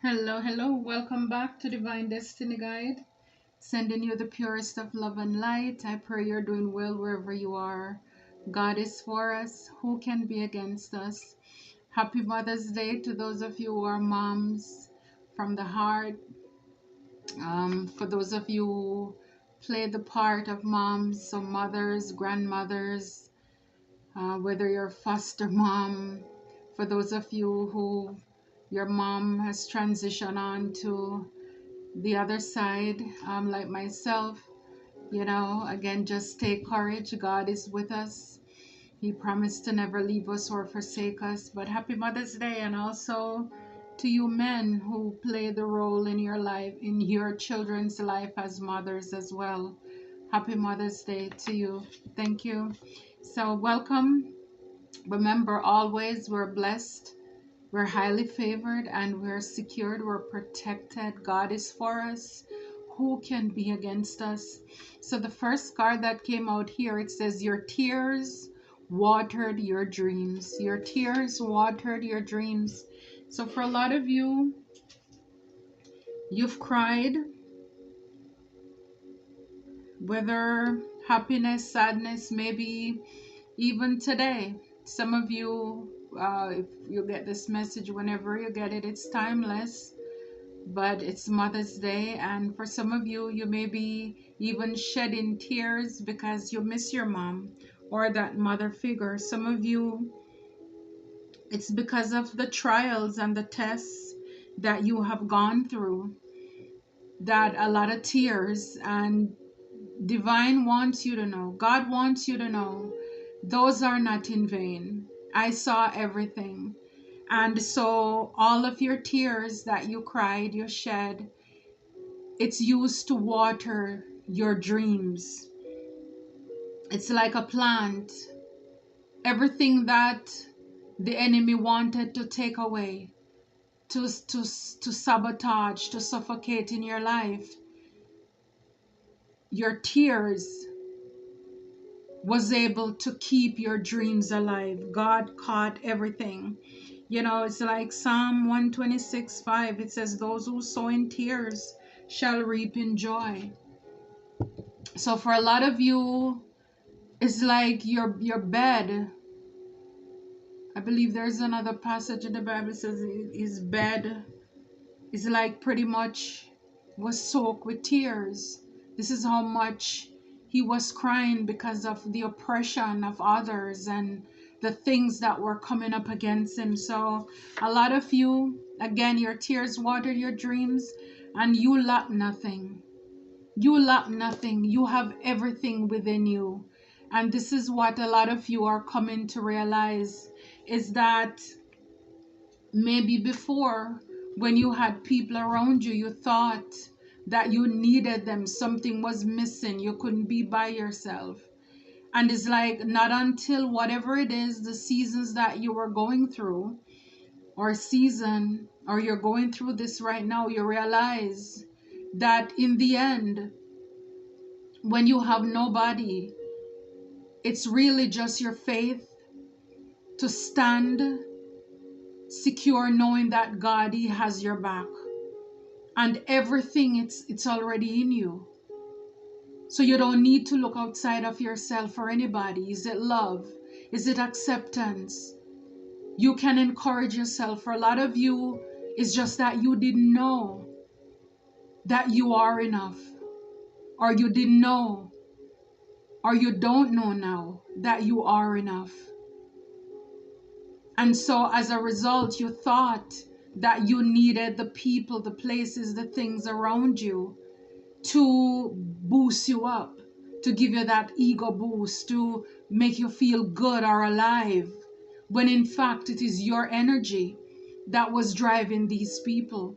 Hello, hello. Welcome back to Divine Destiny Guide. Sending you the purest of love and light. I pray you're doing well wherever you are. God is for us. Who can be against us? Happy Mother's Day to those of you who are moms from the heart. For those of you who play the part of moms, so mothers, grandmothers, whether you're foster mom, for those of you who your mom has transitioned on to the other side, like myself, again, just take courage. God is with us. He promised to never leave us or forsake us. But happy Mother's Day, and also to you men who play the role in your life, in your children's life as mothers as well. Happy Mother's Day to you. Thank you. So, welcome. Remember, always we're blessed, we're highly favored, and we're secured, we're protected. God is for us. Who can be against us? So the first card that came out here, it says, your tears watered your dreams. Your tears watered your dreams. So for a lot of you, you've cried, whether happiness, sadness, maybe even today. Some of you, if you get this message whenever you get it, it's timeless, but it's Mother's Day, and for some of you, you may be even shedding tears because you miss your mom or that mother figure. Some of you, it's because of the trials and the tests that you have gone through, that a lot of tears. And divine wants you to know, God wants you to know, those are not in vain. I saw everything. And so all of your tears that you cried, you shed, it's used to water your dreams. It's like a plant. Everything that the enemy wanted to take away, to sabotage, to suffocate in your life, your tears was able to keep your dreams alive. God caught everything. It's like Psalm 126:5. It says, those who sow in tears shall reap in joy. So for a lot of you, it's like your bed. I believe there's another passage in the Bible says his bed is like pretty much was soaked with tears. This is how much he was crying because of the oppression of others and the things that were coming up against him. So a lot of you, again, your tears watered your dreams, and you lack nothing. You lack nothing. You have everything within you. And this is what a lot of you are coming to realize, is that maybe before, when you had people around you, you thought that you needed them. Something was missing. You couldn't be by yourself. And it's like not until whatever it is, the seasons that you were going through, or you're going through this right now, you realize that in the end, when you have nobody, it's really just your faith to stand secure, knowing that God, he has your back, and everything, it's already in you. So you don't need to look outside of yourself for anybody. Is it love? Is it acceptance? You can encourage yourself. For a lot of you, it's just that you didn't know that you are enough, or you didn't know, or you don't know now that you are enough. And so as a result, you thought that you needed the people, the places, the things around you to boost you up, to give you that ego boost, to make you feel good or alive, when in fact it is your energy that was driving these people.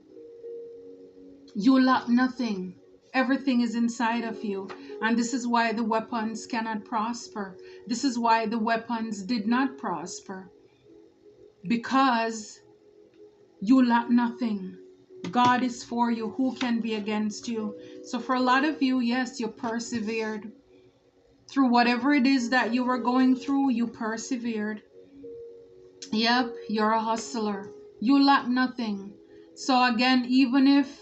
You lack nothing. Everything is inside of you. And this is why the weapons cannot prosper. This is why the weapons did not prosper. Because you lack nothing. God is for you. Who can be against you? So for a lot of you, yes, you persevered. Through whatever it is that you were going through, you persevered. Yep, you're a hustler. You lack nothing. So again, even if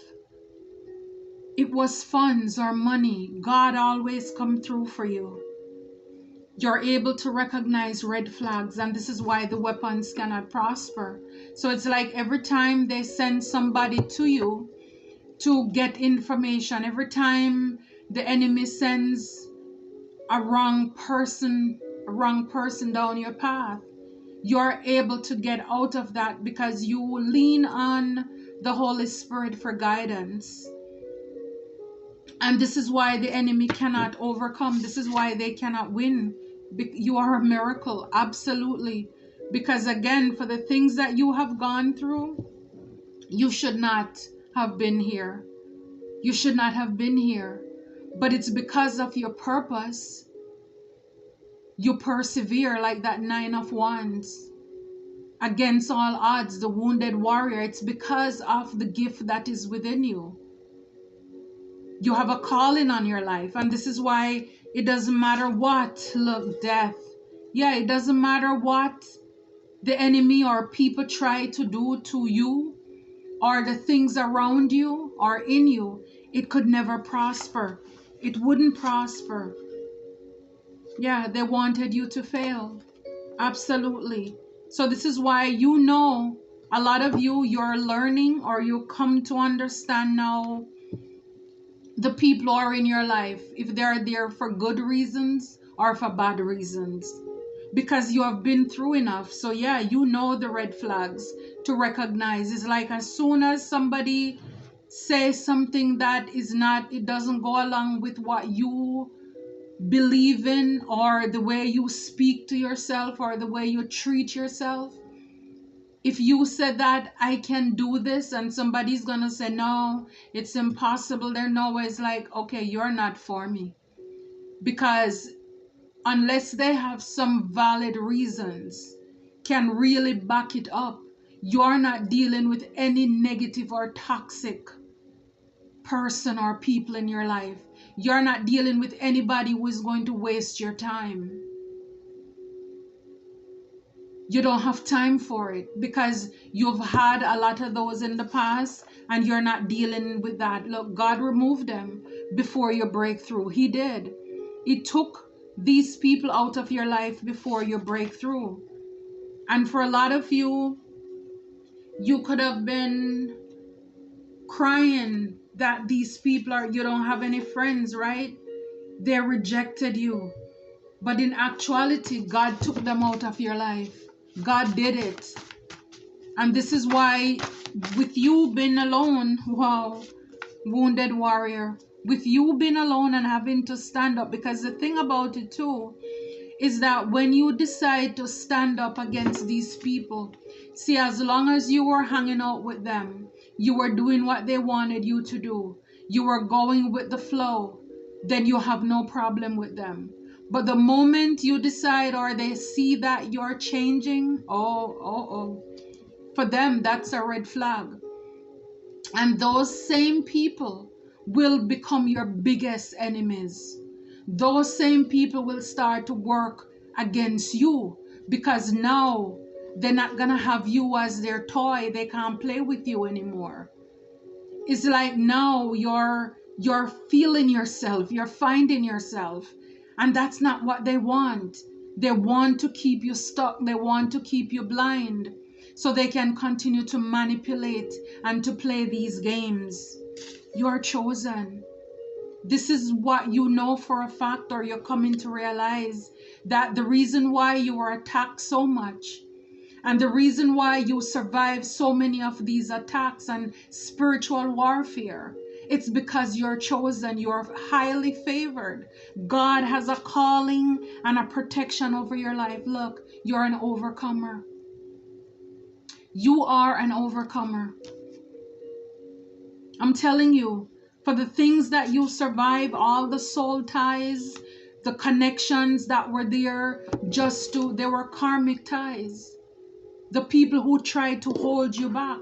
it was funds or money, God always come through for you. You're able to recognize red flags, and this is why the weapons cannot prosper. So it's like every time they send somebody to you to get information, every time the enemy sends a wrong person down your path, you're able to get out of that because you lean on the Holy Spirit for guidance. And this is why the enemy cannot overcome. This is why they cannot win. You are a miracle, absolutely. Because again, for the things that you have gone through, you should not have been here. You should not have been here. But it's because of your purpose. You persevere like that 9 of Wands. Against all odds, the wounded warrior. It's because of the gift that is within you. You have a calling on your life, and this is why it doesn't matter what, look, death. Yeah, it doesn't matter what the enemy or people try to do to you or the things around you or in you. It could never prosper. It wouldn't prosper. Yeah, they wanted you to fail. Absolutely. So this is why, you know, a lot of you, you're learning or you come to understand now the people who are in your life, if they're there for good reasons or for bad reasons, because you have been through enough. So yeah, you know the red flags to recognize. It's like as soon as somebody says something that is not, it doesn't go along with what you believe in, or the way you speak to yourself, or the way you treat yourself. If you said that I can do this, and somebody's gonna say no, it's impossible, they're always like, okay, you're not for me. Because unless they have some valid reasons, can really back it up, you're not dealing with any negative or toxic person or people in your life. You're not dealing with anybody who is going to waste your time. You don't have time for it because you've had a lot of those in the past and you're not dealing with that. Look, God removed them before your breakthrough. He did. It took these people out of your life before your breakthrough. And for a lot of you, you could have been crying that these people are, you don't have any friends, right? They rejected you. But in actuality, God took them out of your life. God did it. And this is why, with you being alone, wow, wounded warrior, with you being alone and having to stand up, because the thing about it too is that when you decide to stand up against these people, see, as long as you were hanging out with them, you were doing what they wanted you to do, you were going with the flow, then you have no problem with them. But the moment you decide or they see that you're changing, for them, that's a red flag. And those same people will become your biggest enemies. Those same people will start to work against you because now they're not gonna have you as their toy. They can't play with you anymore. It's like now you're feeling yourself, you're finding yourself, and that's not what they want. They want to keep you stuck. They want to keep you blind so they can continue to manipulate and to play these games. You're chosen. This is what you know for a fact, or you're coming to realize that the reason why you were attacked so much and the reason why you survive so many of these attacks and spiritual warfare, it's because you're chosen. You're highly favored. God has a calling and a protection over your life. Look, you're an overcomer. You are an overcomer. I'm telling you, for the things that you survive, all the soul ties, the connections that were there they were karmic ties. The people who tried to hold you back.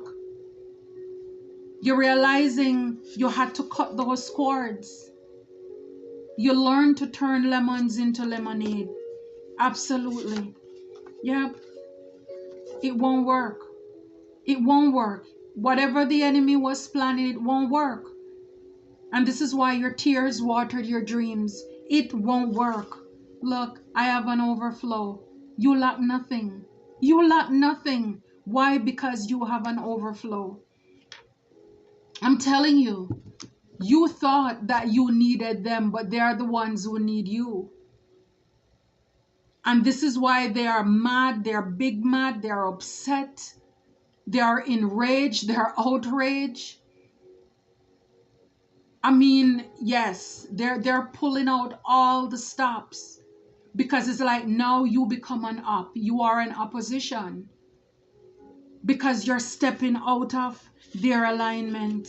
You're realizing you had to cut those cords. You learn to turn lemons into lemonade. Absolutely. Yep. It won't work. It won't work. Whatever the enemy was planning, it won't work. And this is why your tears watered your dreams. It won't work. Look, I have an overflow. You lack nothing. You lack nothing. Why? Because you have an overflow. I'm telling you, you thought that you needed them, but they are the ones who need you. And this is why they are mad, they're big mad, they're upset, they are enraged, they're outraged. I mean, yes, they're pulling out all the stops because it's like now you become an op. You are an opposition because you're stepping out of their alignment.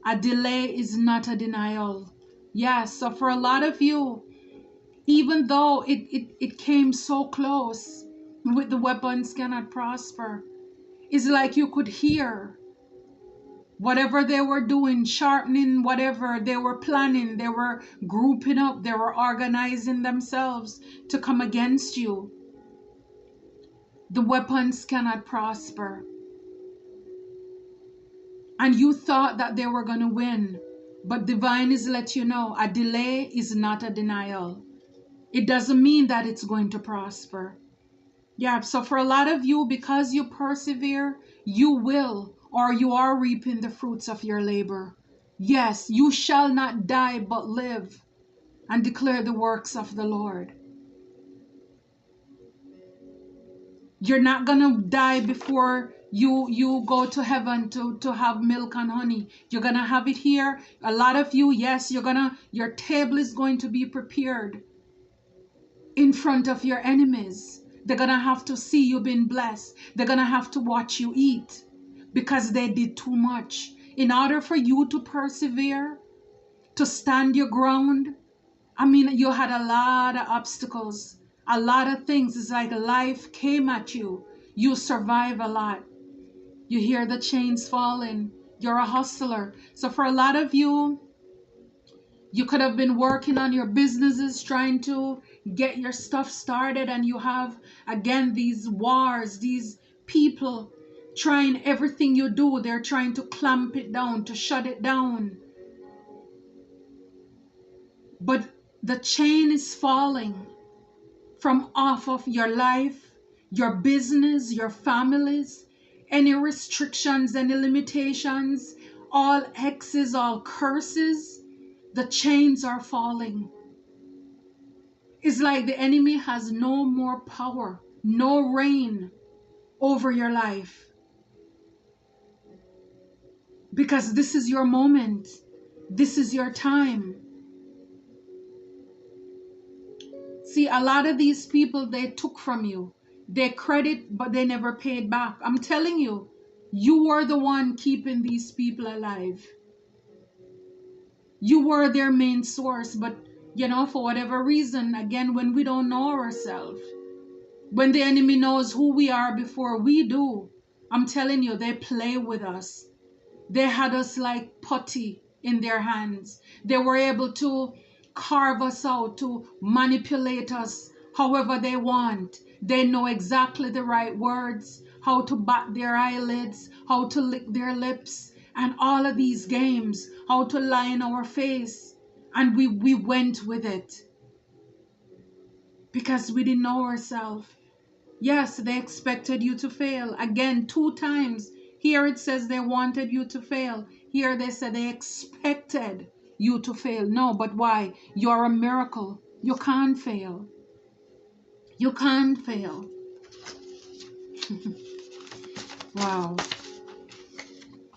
A delay is not a denial. Yes, so for a lot of you, even though it came so close with the weapons cannot prosper, it's like you could hear whatever they were doing, sharpening whatever they were planning, they were grouping up, they were organizing themselves to come against you. The weapons cannot prosper. And you thought that they were going to win. But divine is let you know, a delay is not a denial. It doesn't mean that it's going to prosper. Yeah, so for a lot of you, because you persevere, you will, or you are reaping the fruits of your labor. Yes, you shall not die but live and declare the works of the Lord. You're not going to die before you go to heaven to have milk and honey. You're going to have it here. A lot of you, yes, your table is going to be prepared in front of your enemies. They're going to have to see you being blessed. They're going to have to watch you eat because they did too much. In order for you to persevere, to stand your ground, I mean, you had a lot of obstacles, a lot of things. It's like life came at you. You survive a lot. You hear the chains falling. You're a hustler. So for a lot of you, you could have been working on your businesses, trying to get your stuff started, and you have, again, these wars, these people trying everything you do. They're trying to clamp it down, to shut it down. But the chain is falling from off of your life, your business, your families, any restrictions, any limitations, all hexes, all curses, the chains are falling. It's like the enemy has no more power, no reign over your life. Because this is your moment. This is your time. See, a lot of these people, they took from you. They credit, but they never paid back. I'm telling you, you were the one keeping these people alive. You were their main source, but for whatever reason, again, when we don't know ourselves, when the enemy knows who we are before we do, I'm telling you, they play with us. They had us like putty in their hands. They were able to carve us out, to manipulate us however they want. They know exactly the right words, how to bat their eyelids, how to lick their lips, and all of these games, how to lie in our face. And we went with it because we didn't know ourselves. Yes, they expected you to fail. Again, 2 times. Here it says they wanted you to fail. Here they said they expected you to fail. No, but why? You're a miracle. You can't fail. You can't fail. Wow.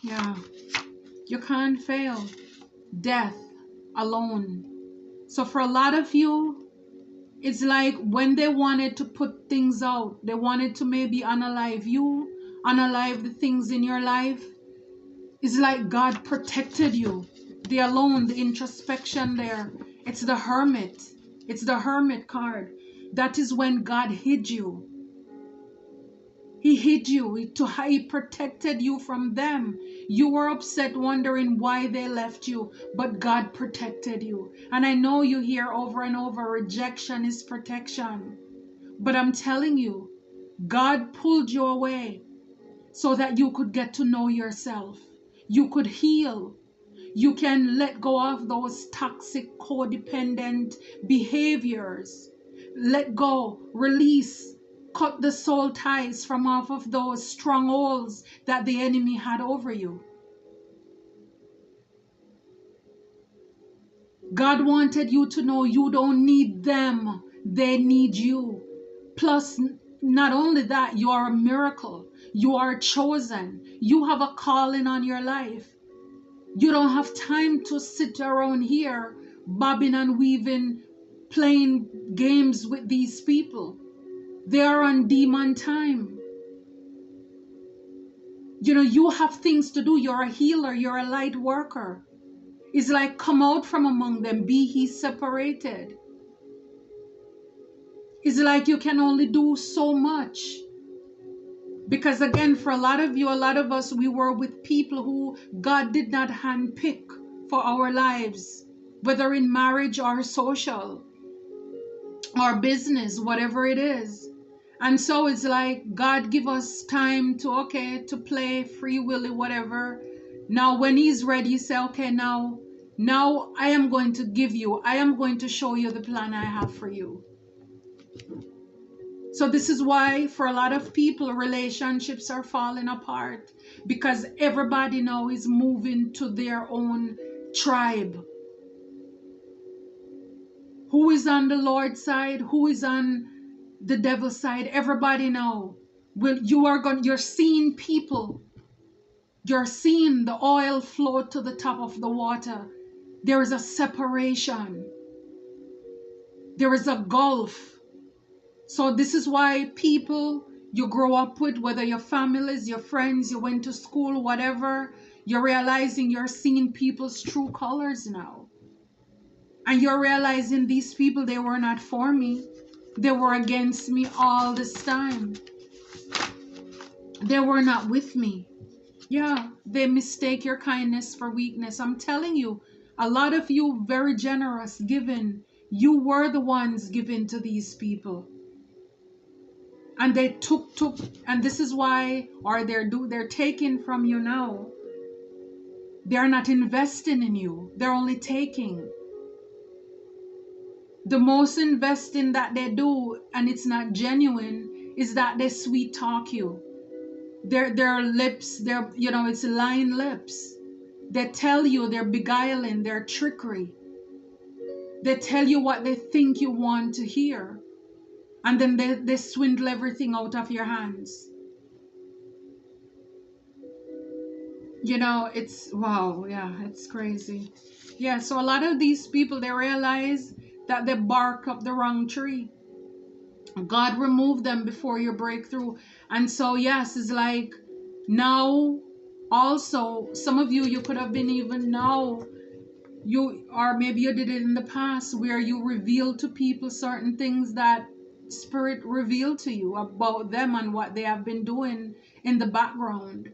Yeah. You can't fail. Death alone. So for a lot of you, it's like when they wanted to put things out, they wanted to maybe unalive you, unalive the things in your life. It's like God protected you. The alone, the introspection there. It's the hermit. It's the hermit card. That is when God hid you. He hid you. He protected you from them. You were upset, wondering why they left you, but God protected you. And I know you hear over and over, rejection is protection. But I'm telling you, God pulled you away. so that you could get to know yourself. You could heal. You can let go of those toxic, codependent behaviors. Let go, release, cut the soul ties from off of those strongholds that the enemy had over you. God wanted you to know you don't need them, they need you. Plus, not only that, you are a miracle. You are chosen. You have a calling on your life. You don't have time to sit around here bobbing and weaving, playing games with these people. They are on demon time. You know, you have things to do. You're a healer. You're a light worker. It's like, come out from among them. Be ye separated. It's like you can only do so much. Because again, for a lot of you, a lot of us, we were with people who God did not handpick for our lives, whether in marriage or social or business, whatever it is. And so it's like God give us time to, to play free willy, whatever. Now when he's ready, you say, okay, now I am going to show you the plan I have for you. So this is why for a lot of people, relationships are falling apart, because everybody now is moving to their own tribe. Who is on the Lord's side? Who is on the devil's side? Everybody now. You're seeing people. You're seeing the oil float to the top of the water. There is a separation. There is a gulf. So this is why people you grow up with, whether your families, your friends, you went to school, whatever, you're realizing you're seeing people's true colors now. And you're realizing these people, they were not for me. They were against me all this time. They were not with me. Yeah, they mistake your kindness for weakness. I'm telling you, a lot of you very generous, giving. You were the ones giving to these people. And they took, and this is why, or they're taking from you now. They're not investing in you. They're only taking. The most investing that they do, and it's not genuine, is that they sweet talk you. Their lips, it's lying lips. They tell you, they're beguiling, they're trickery. They tell you what they think you want to hear. And then they swindle everything out of your hands. It's, wow, yeah, it's crazy. Yeah, so a lot of these people, they realize that they bark up the wrong tree. God removed them before your breakthrough. And so, yes, it's like now also, some of you could have been even now, or maybe you did it in the past, where you reveal to people certain things that Spirit revealed to you about them and what they have been doing in the background.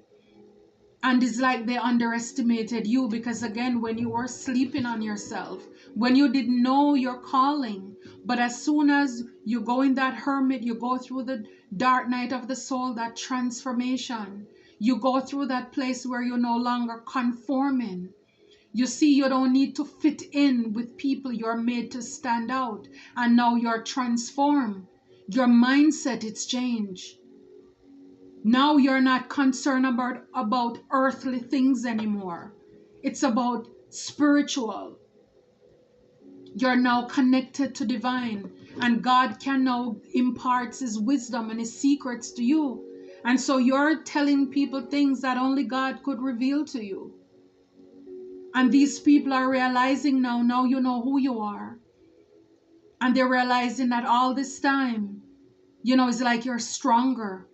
And it's like they underestimated you, because again, when you were sleeping on yourself, when you didn't know your calling, but as soon as you go in that hermit, you go through the dark night of the soul, that transformation, you go through that place where you're no longer conforming. You see, you don't need to fit in with people. You're made to stand out. And now you're transformed. Your mindset, it's changed. Now you're not concerned about earthly things anymore. It's about spiritual. You're now connected to divine. And God can now impart his wisdom and his secrets to you. And so you're telling people things that only God could reveal to you. And these people are realizing now you know who you are. And they're realizing that all this time, it's like you're stronger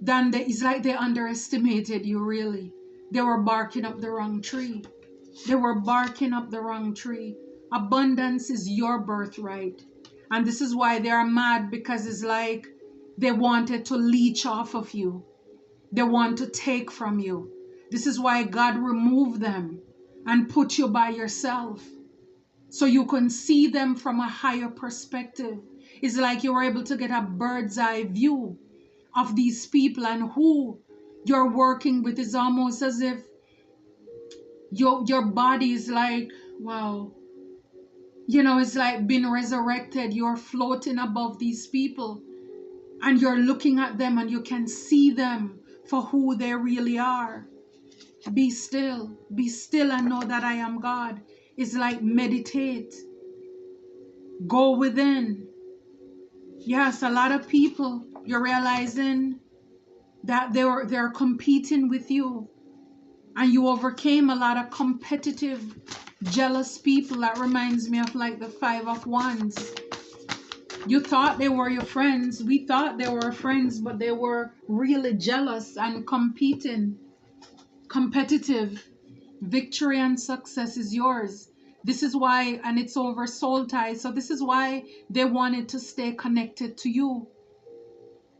than it's like they underestimated you, really. They were barking up the wrong tree. They were barking up the wrong tree. Abundance is your birthright. And this is why they are mad, because it's like they wanted to leech off of you. They want to take from you. This is why God removed them and put you by yourself, so you can see them from a higher perspective. It's like you were able to get a bird's eye view. of these people and who you're working with. Is almost as if your body is like, wow, it's like being resurrected. You're floating above these people and you're looking at them and you can see them for who they really are. Be still and know that I am God. It's like meditate, go within. Yes, a lot of people, you're realizing that they're competing with you, and you overcame a lot of competitive, jealous people. That reminds me of like the 5 of Wands. You thought they were your friends. We thought they were friends, but they were really jealous and competing, competitive. Victory and success is yours. This is why, and it's over soul ties. So this is why they wanted to stay connected to you.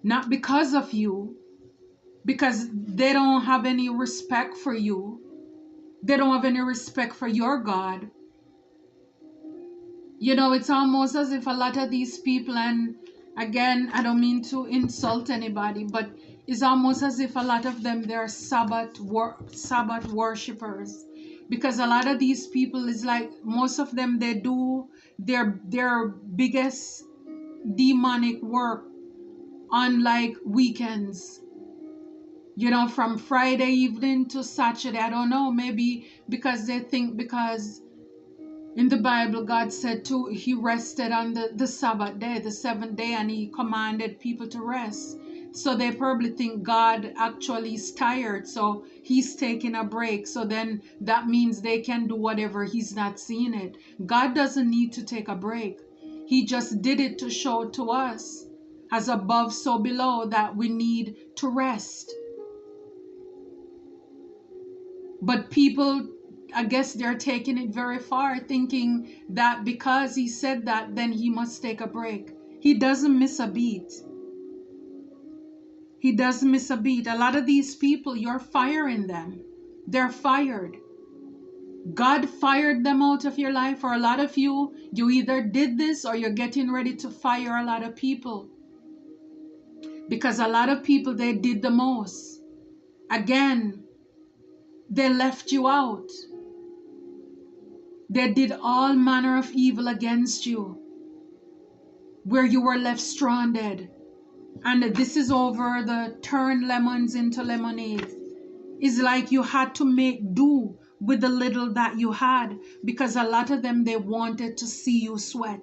Not because of you, because they don't have any respect for you. They don't have any respect for your God. It's almost as if a lot of these people, and again, I don't mean to insult anybody, but it's almost as if a lot of them, they're Sabbath worshippers. Because a lot of these people is like, most of them, they do their biggest demonic work on like weekends. From Friday evening to Saturday. I don't know, maybe because they think, because in the Bible, God said he rested on the Sabbath day, the 7th day, and he commanded people to rest. So they probably think God actually is tired, so he's taking a break. So then that means they can do whatever. He's not seeing it. God doesn't need to take a break. He just did it to show to us, as above, so below, that we need to rest. But people, I guess they're taking it very far, thinking that because he said that, then he must take a break. He doesn't miss a beat. He doesn't miss a beat. A lot of these people, you're firing them. They're fired. God fired them out of your life. For a lot of you, you either did this or you're getting ready to fire a lot of people. Because a lot of people, they did the most. Again, they left you out. They did all manner of evil against you, where you were left stranded. And this is over the turn lemons into lemonade. It's like you had to make do with the little that you had, because a lot of them, they wanted to see you sweat.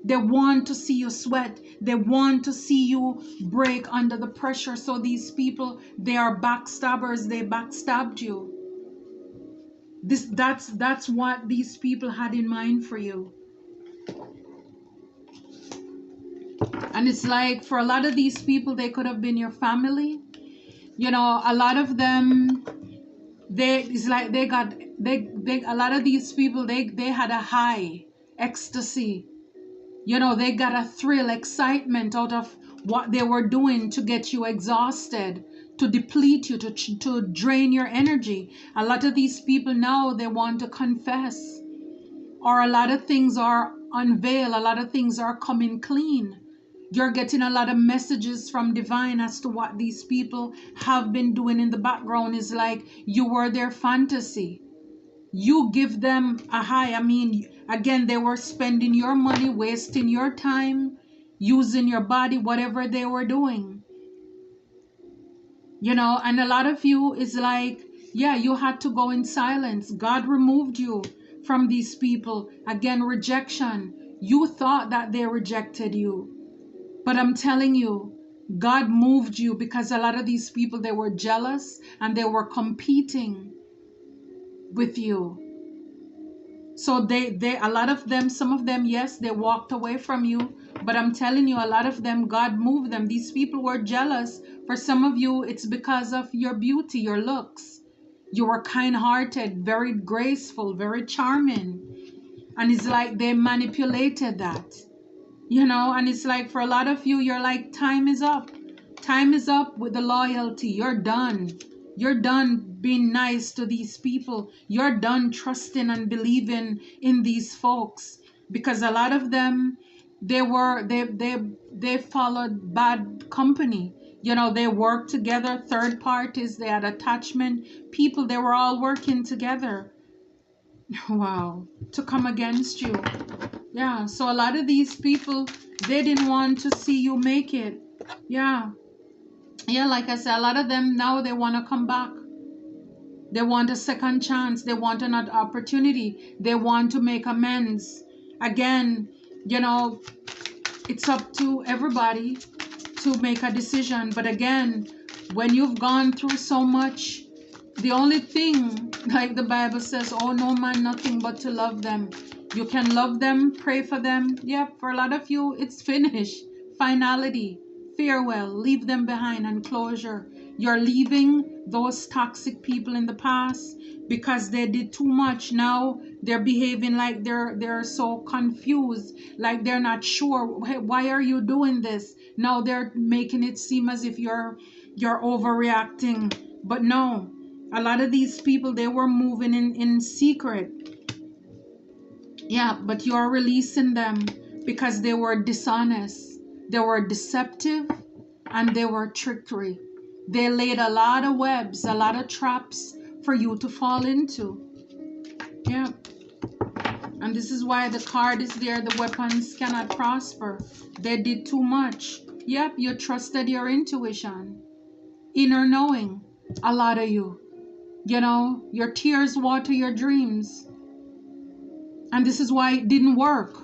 They want to see you sweat. They want to see you break under the pressure. So these people, they are backstabbers. They backstabbed you. That's what these people had in mind for you. And it's like, for a lot of these people, they could have been your family. A lot of them, a lot of these people, they had a high ecstasy. They got a thrill, excitement out of what they were doing to get you exhausted, to deplete you, to drain your energy. A lot of these people now, they want to confess, or a lot of things are unveiled, a lot of things are coming clean. You're getting a lot of messages from divine as to what these people have been doing in the background. Is like you were their fantasy. You give them a high. I mean, again, they were spending your money, wasting your time, using your body, whatever they were doing. And a lot of you is like, yeah, you had to go in silence. God removed you from these people. Again, rejection. You thought that they rejected you. But I'm telling you, God moved you, because a lot of these people, they were jealous and they were competing with you. So a lot of them, some of them, yes, they walked away from you. But I'm telling you, a lot of them, God moved them. These people were jealous. For some of you, it's because of your beauty, your looks. You were kind-hearted, very graceful, very charming. And it's like they manipulated that. And it's like, for a lot of you, you're like, time is up. Time is up with the loyalty. You're done. You're done being nice to these people. You're done trusting and believing in these folks. Because a lot of them, they they followed bad company. You know, they worked together, third parties, they had attachment, people, they were all working together. Wow, to come against you. Yeah, so a lot of these people, they didn't want to see you make it. Yeah. Yeah, like I said, a lot of them now they want to come back. They want a second chance. They want another opportunity. They want to make amends. Again, you know, it's up to everybody to make a decision. But again, when you've gone through so much, the only thing, like the Bible says, oh no man, nothing but to love them. You can love them, pray for them. Yeah, for a lot of you, it's finished. Finality, farewell, leave them behind and closure. You're leaving those toxic people in the past because they did too much. Now they're behaving like they're so confused, like they're not sure. Hey, why are you doing this? Now they're making it seem as if you're overreacting. But no, a lot of these people, they were moving in secret. Yeah, but you're releasing them because they were dishonest, they were deceptive, and they were trickery. They laid a lot of webs, a lot of traps for you to fall into. Yeah. And this is why the card is there, the weapons cannot prosper. They did too much. Yep, you trusted your intuition, inner knowing, a lot of you. You know, your tears water your dreams. And this is why it didn't work.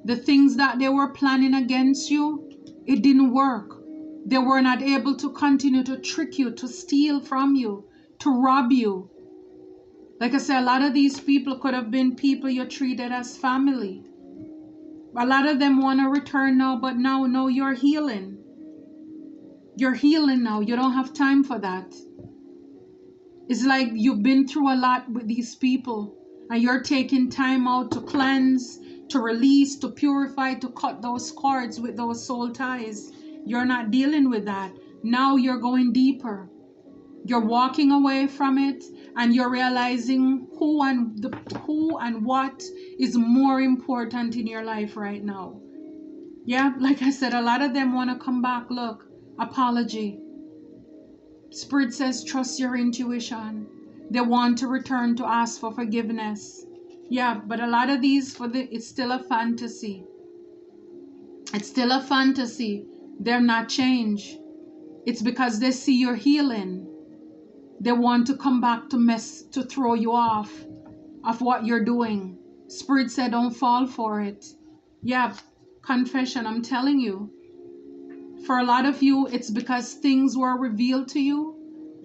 The things that they were planning against you, it didn't work. They were not able to continue to trick you, to steal from you, to rob you. Like I said, a lot of these people could have been people you treated as family. A lot of them want to return now, but now, no, you're healing. You're healing now. You don't have time for that. It's like you've been through a lot with these people and you're taking time out to cleanse, to release, to purify, to cut those cords with those soul ties. You're not dealing with that. Now you're going deeper. You're walking away from it and you're realizing who and what is more important in your life right now. Yeah, like I said, a lot of them want to come back. Look, apology. Spirit says trust your intuition. They want to return to ask for forgiveness. Yeah, but a lot of these, it's still a fantasy. It's still a fantasy. They're not changed. It's because they see you're healing. They want to come back to throw you off of what you're doing. Spirit said don't fall for it. Yeah, confession, I'm telling you. For a lot of you, it's because things were revealed to you,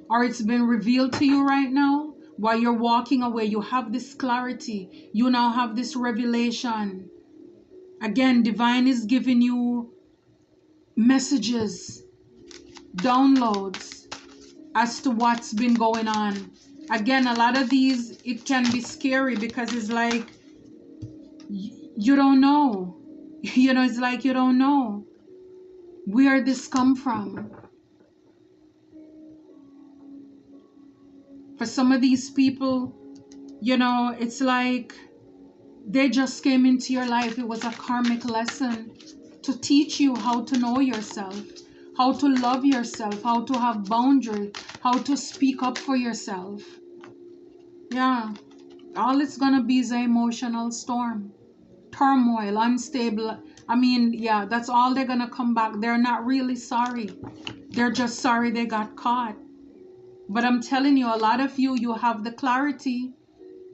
or it's been revealed to you right now while you're walking away. You have this clarity. You now have this revelation. Again, divine is giving you messages, downloads as to what's been going on. Again, a lot of these, it can be scary because it's like you don't know. You know, it's like you don't know where this come from. For some of these people, you know, it's like they just came into your life. It was a karmic lesson to teach you how to know yourself, how to love yourself, how to have boundaries, how to speak up for yourself. Yeah, all it's gonna be is an emotional storm, turmoil, unstable. I mean, yeah, that's all they're gonna come back. They're not really sorry. They're just sorry they got caught. But I'm telling you, a lot of you, you have the clarity,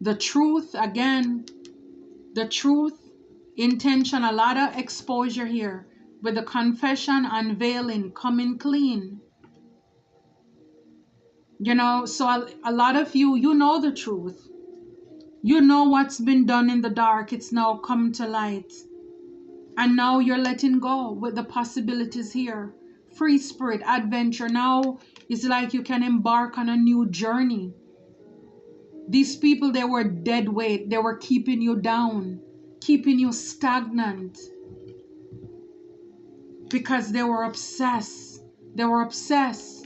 the truth, again, the truth, intention, a lot of exposure here with the confession, unveiling, coming clean. You know, so a lot of you, you know the truth. You know what's been done in the dark. It's now come to light. And now you're letting go with the possibilities here. Free spirit, adventure. Now it's like you can embark on a new journey. These people, they were dead weight. They were keeping you down, keeping you stagnant because they were obsessed. They were obsessed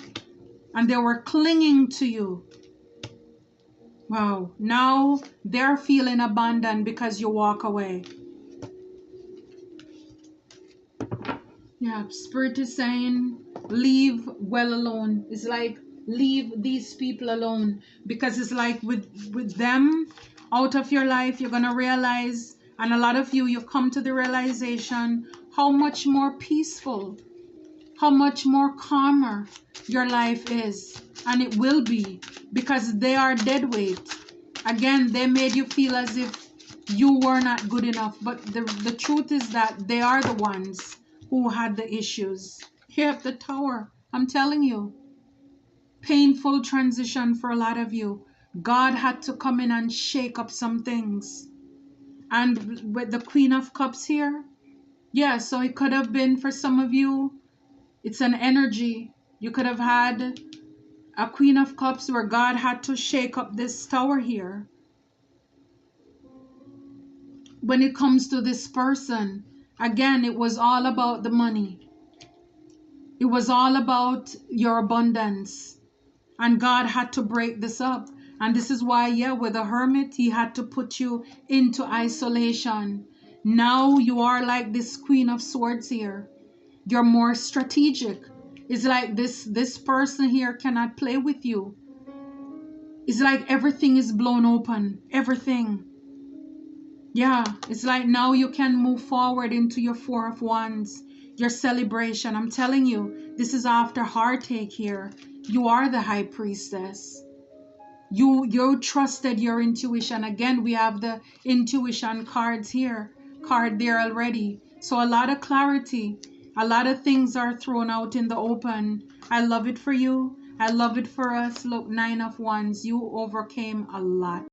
and they were clinging to you. Wow. Now they're feeling abandoned because you walk away. Yeah. Yeah, Spirit is saying, leave well alone. It's like, leave these people alone. Because it's like with them out of your life, you're going to realize, and a lot of you come to the realization how much more peaceful, how much more calmer your life is. And it will be, because they are dead weight. Again, they made you feel as if you were not good enough. But the truth is that they are the ones who had the issues. Here at the Tower, I'm telling you, painful transition for a lot of you. God had to come in and shake up some things. And with the Queen of Cups here, yeah, so it could have been for some of you, it's an energy. You could have had a Queen of Cups where God had to shake up this Tower here. When it comes to this person, again, it was all about the money. It was all about your abundance. And God had to break this up. And this is why, yeah, with the Hermit, he had to put you into isolation. Now you are like this Queen of Swords here. You're more strategic. It's like this person here cannot play with you. It's like everything is blown open. Everything. Yeah, it's like now you can move forward into your Four of Wands, your celebration. I'm telling you, this is after heartache here. You are the High Priestess. You trusted your intuition. Again, we have the intuition cards here, card there already. So a lot of clarity, a lot of things are thrown out in the open. I love it for you. I love it for us. Look, 9 of Wands. You overcame a lot.